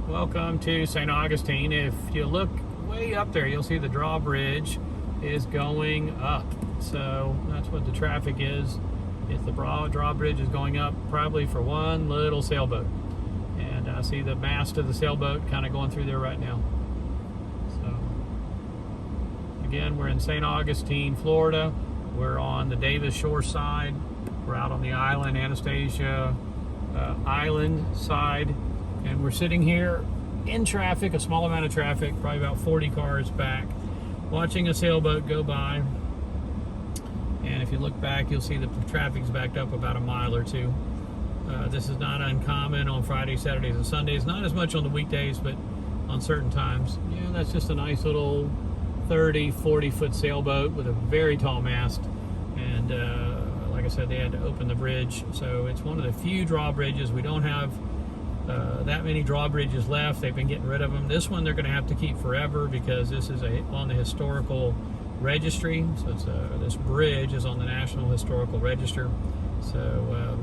Welcome to Saint Augustine. If you look way up there, you'll see the drawbridge is going up. So that's what the traffic is. If the drawbridge is going up, probably for one little sailboat. And I see the mast of the sailboat kind of going through there right now. So again, we're in Saint Augustine, Florida. We're on the Davis Shore side. We're out on the island, Anastasia Island side. And we're sitting here in traffic, a small amount of traffic, probably about 40 cars back, watching a sailboat go by. And if you look back, you'll see that the traffic's backed up about a mile or two. This is not uncommon on Fridays, Saturdays, and Sundays. Not as much on the weekdays, but on certain times. Yeah, that's just a nice little 30, 40-foot sailboat with a very tall mast. And like I said, they had to open the bridge. So it's one of the few drawbridges. We don't have that many drawbridges left. They've been getting rid of them. This one they're going to have to keep forever because this is on the historical registry. So it's this bridge is on the National Historical Register. So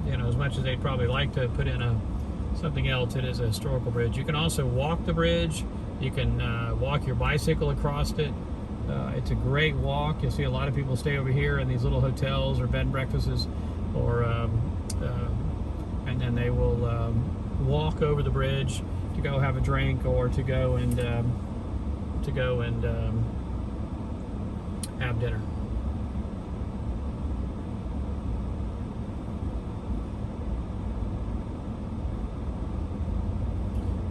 you know, as much as they'd probably like to put in something else, it is a historical bridge. You can also walk the bridge. You can walk your bicycle across it. It's a great walk. You'll see a lot of people stay over here in these little hotels or bed and breakfasts, or and then they will walk over the bridge to go have a drink or to go and have dinner.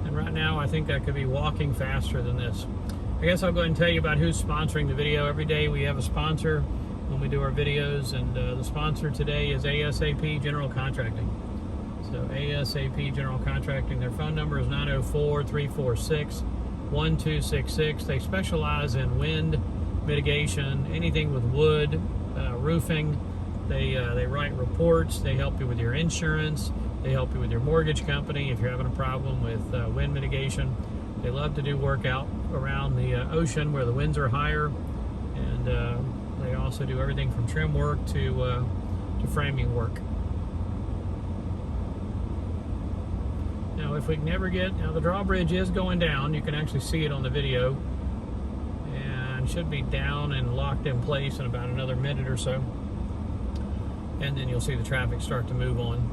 And right now, I think I could be walking faster than this. I guess I'll go ahead and tell you about who's sponsoring the video. Every day we have a sponsor when we do our videos, and the sponsor today is ASAP General Contracting. So ASAP General Contracting, their phone number is 904-346-1266. They specialize in wind mitigation, anything with wood, roofing. They write reports. They help you with your insurance. They help you with your mortgage company if you're having a problem with wind mitigation. They love to do work out around the ocean where the winds are higher, and they also do everything from trim work to framing work. Now, if we can never now the drawbridge is going down. You can actually see it on the video, and should be down and locked in place in about another minute or so. And then you'll see the traffic start to move on.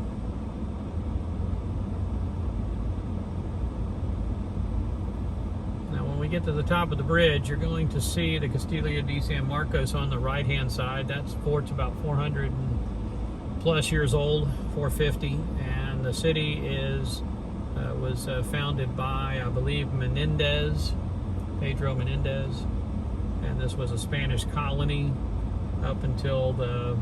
Now, when we get to the top of the bridge, you're going to see the Castillo de San Marcos on the right-hand side. That fort's about 400 plus years old, 450, and the city was founded by, I believe, Pedro Menendez, and this was a Spanish colony up until the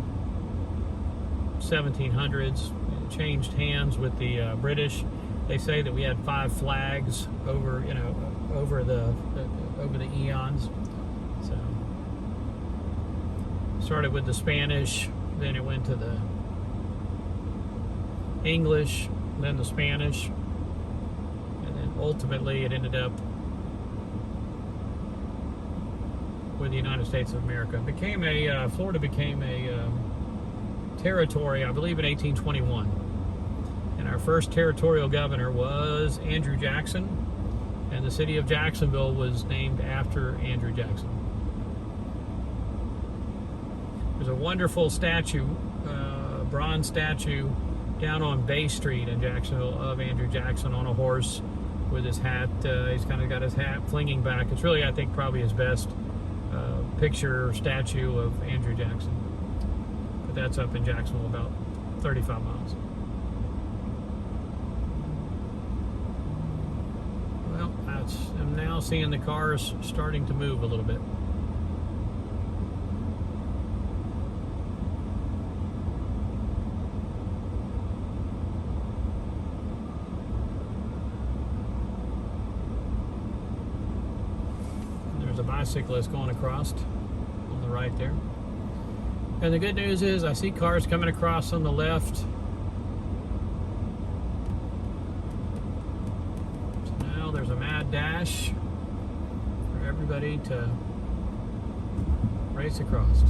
1700s. It changed hands with the British. They say that we had 5 flags over the eons. So started with the Spanish, then it went to the English, then the Spanish, and then ultimately it ended up with the United States of America. Florida became a territory, I believe, in 1821, and our first territorial governor was Andrew Jackson, and the city of Jacksonville was named after Andrew Jackson. There's a wonderful statue, bronze statue, down on Bay Street in Jacksonville of Andrew Jackson on a horse with his hat. He's kind of got his hat flinging back. It's really, I think, probably his best picture statue of Andrew Jackson. But that's up in Jacksonville, about 35 miles. Well, I'm now seeing the cars starting to move a little bit. There's a bicyclist going across on the right there. And the good news is I see cars coming across on the left. So now there's a mad dash for everybody to race across.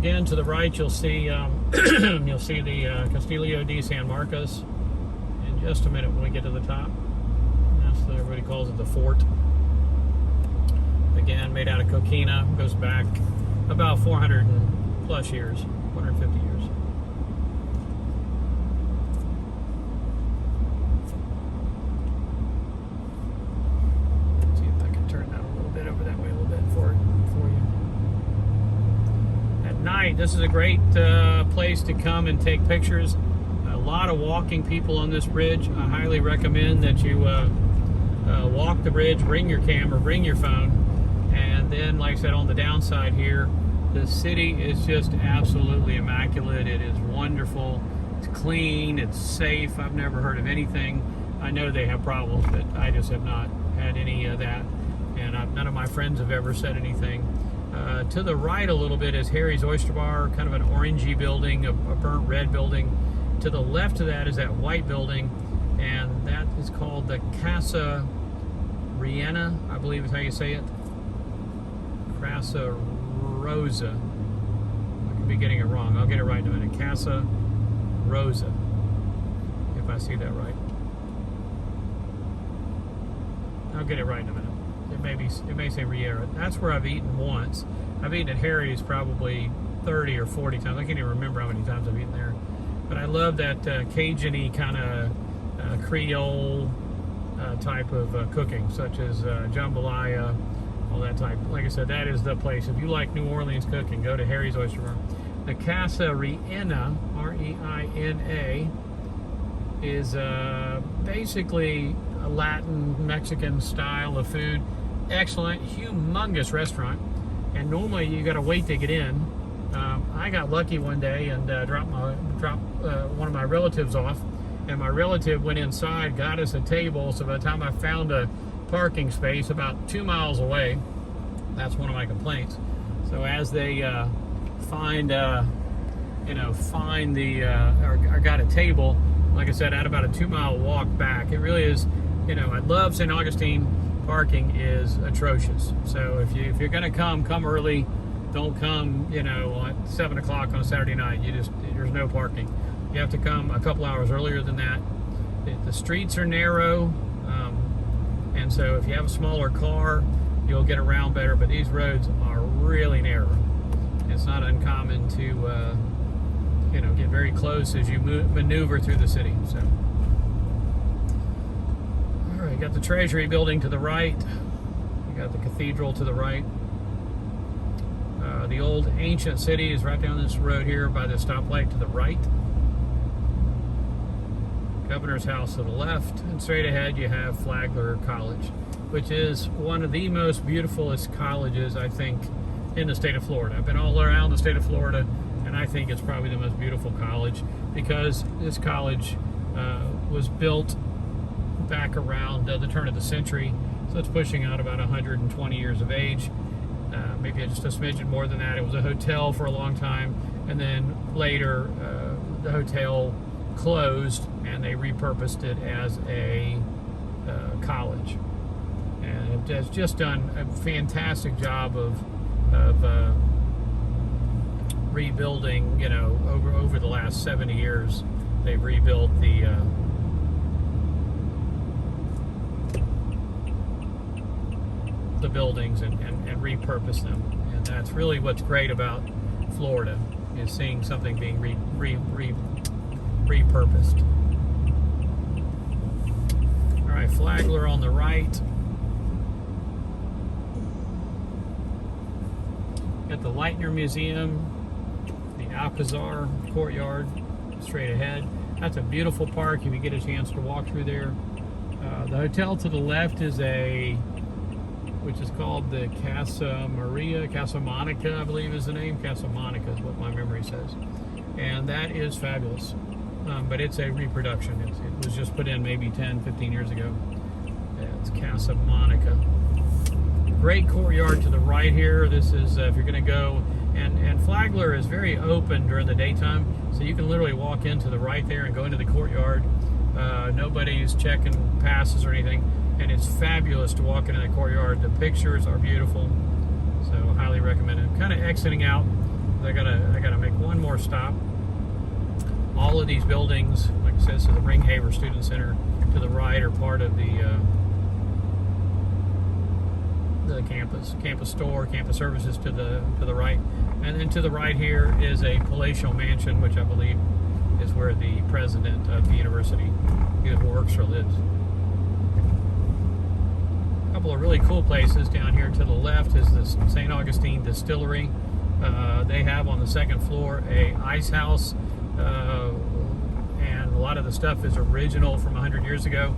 again, to the right, you'll see you'll see the Castillo de San Marcos in just a minute when we get to the top. That's what everybody calls it, the fort. Again, made out of coquina, goes back about 400 and plus years, 450 years. Let's see if I can turn that a little bit over that way a little bit for you. At night, this is a great place to come and take pictures. A lot of walking people on this bridge. I highly recommend that you walk the bridge, bring your camera, bring your phone. And then, like I said, on the downside here, the city is just absolutely immaculate. It is wonderful. It's clean. It's safe. I've never heard of anything. I know they have problems, but I just have not had any of that. And none of my friends have ever said anything. To the right a little bit is Harry's Oyster Bar, kind of an orangey building, a burnt red building. To the left of that is that white building, and that is called the Casa Riena, I believe is how you say it. Casa Rosa. I could be getting it wrong. I'll get it right in a minute. Casa Rosa, if I see that right. I'll get it right in a minute. It may say Riera. That's where I've eaten once. I've eaten at Harry's probably 30 or 40 times. I can't even remember how many times I've eaten there. But I love that Cajun-y kind of Creole type of cooking, such as jambalaya, all that type. Like I said, that is the place. If you like New Orleans cooking, go to Harry's Oyster Bar. The Casa Riena, R-E-I-N-A, is basically a Latin, Mexican style of food. Excellent, humongous restaurant. And normally you got to wait to get in. I got lucky one day and dropped one of my relatives off. And my relative went inside, got us a table. So by the time I found a parking space about 2 miles away, that's one of my complaints. So as they find or got a table, like I said, at about a 2 mile walk back. It really is, I love Saint Augustine. Parking is atrocious. So if you're gonna come early. Don't come, at 7 o'clock on a Saturday night. There's no parking. You have to come a couple hours earlier than that. The streets are narrow, and so if you have a smaller car, you'll get around better. But these roads are really narrow. It's not uncommon to, get very close as you maneuver through the city. So, all right, got the Treasury building to the right. You got the cathedral to the right. The old ancient city is right down this road here by the stoplight to the right. Governor's House to the left, and straight ahead you have Flagler College, which is one of the most beautifulest colleges, I think, in the state of Florida. I've been all around the state of Florida, and I think it's probably the most beautiful college because this college was built back around the turn of the century, so it's pushing out about 120 years of age. Maybe just a smidgen more than that. It was a hotel for a long time, and then later the hotel closed and they repurposed it as a college. And it has just done a fantastic job of rebuilding. Over the last 70 years, they've rebuilt the buildings and repurpose them, and that's really what's great about Florida, is seeing something being repurposed. All right, Flagler on the right. Got the Leitner Museum, the Alcazar courtyard straight ahead. That's a beautiful park if you get a chance to walk through there. The hotel to the left is which is called the Casa Monica, I believe is the name. Casa Monica is what my memory says. And that is fabulous. But it's a reproduction. It was just put in maybe 10, 15 years ago. Yeah, it's Casa Monica. Great courtyard to the right here. This is, if you're going to go, and Flagler is very open during the daytime, so you can literally walk into the right there and go into the courtyard. Nobody's checking passes or anything. And it's fabulous to walk into the courtyard. The pictures are beautiful, so highly recommend it. I'm kind of exiting out I gotta make one more stop. All of these buildings, like I said, this is the Ringhaver Student Center to the right, are part of the campus store, campus services to the right, and then to the right here is a palatial mansion, which I believe is where the president of the university either works or lives. A couple of really cool places down here to the left is the Saint Augustine Distillery. They have on the second floor a ice house, and a lot of the stuff is original from 100 years ago.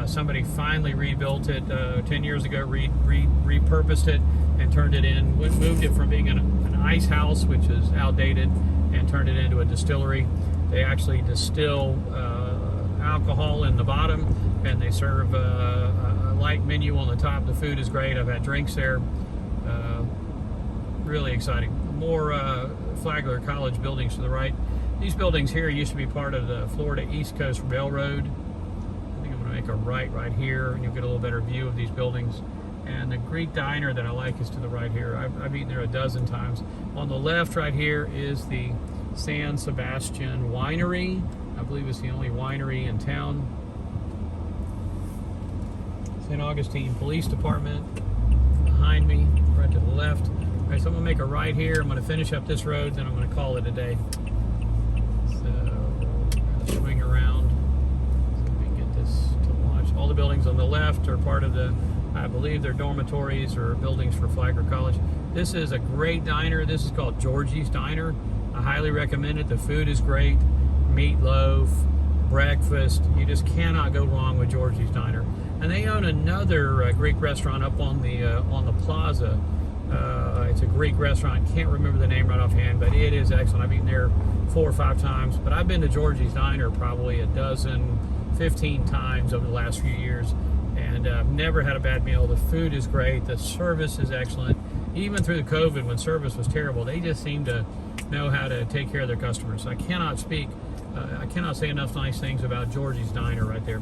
Somebody finally rebuilt it 10 years ago, repurposed it and turned it in, moved it from being an ice house, which is outdated, and turned it into a distillery. They actually distill alcohol in the bottom, and they serve a light menu on the top. The food is great. I've had drinks there. Really exciting. More Flagler College buildings to the right. These buildings here used to be part of the Florida East Coast Railroad. I think I'm going to make a right here, and you'll get a little better view of these buildings. And the Greek diner that I like is to the right here. I've eaten there a dozen times. On the left right here is the San Sebastian Winery. I believe it's the only winery in town. St. Augustine Police Department behind me, right to the left. All right, so I'm going to make a right here. I'm going to finish up this road, then I'm going to call it a day. So I'm going to swing around so we can get this to watch. All the buildings on the left are part of the, I believe they're dormitories or buildings for Flagler College. This is a great diner. This is called Georgie's Diner. I highly recommend it. The food is great. Meatloaf, breakfast. You just cannot go wrong with Georgie's Diner. And they own another Greek restaurant up on the plaza. It's a Greek restaurant. Can't remember the name right offhand, but it is excellent. I've eaten there 4 or 5 times, but I've been to Georgie's Diner probably a dozen, 15 times over the last few years, and I've never had a bad meal. The food is great. The service is excellent. Even through the COVID, when service was terrible, they just seem to know how to take care of their customers. I cannot say enough nice things about Georgie's Diner right there.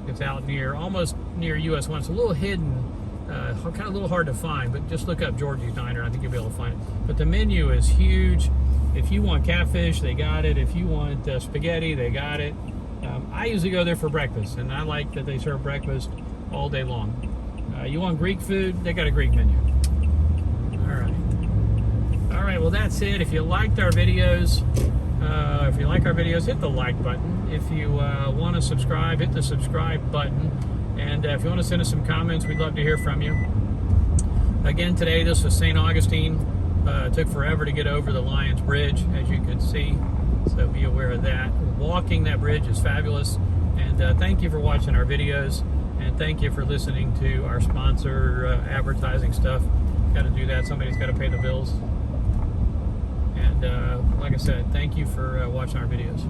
It's out almost near US 1. It's a little hidden, kind of a little hard to find, but just look up Georgie's Diner. I think you'll be able to find it. But the menu is huge. If you want catfish, they got it. If you want spaghetti, they got it. I usually go there for breakfast, and I like that they serve breakfast all day long. You want Greek food, they got a Greek menu. All right, well, that's it. If you liked our videos, hit the like button. If you want to subscribe, hit the subscribe button. And if you want to send us some comments, we'd love to hear from you. Again, today, this was St. Augustine. It took forever to get over the Lions Bridge, as you can see. So be aware of that. Walking that bridge is fabulous. And thank you for watching our videos. And thank you for listening to our sponsor advertising stuff. Got to do that. Somebody's got to pay the bills. And like I said, thank you for watching our videos.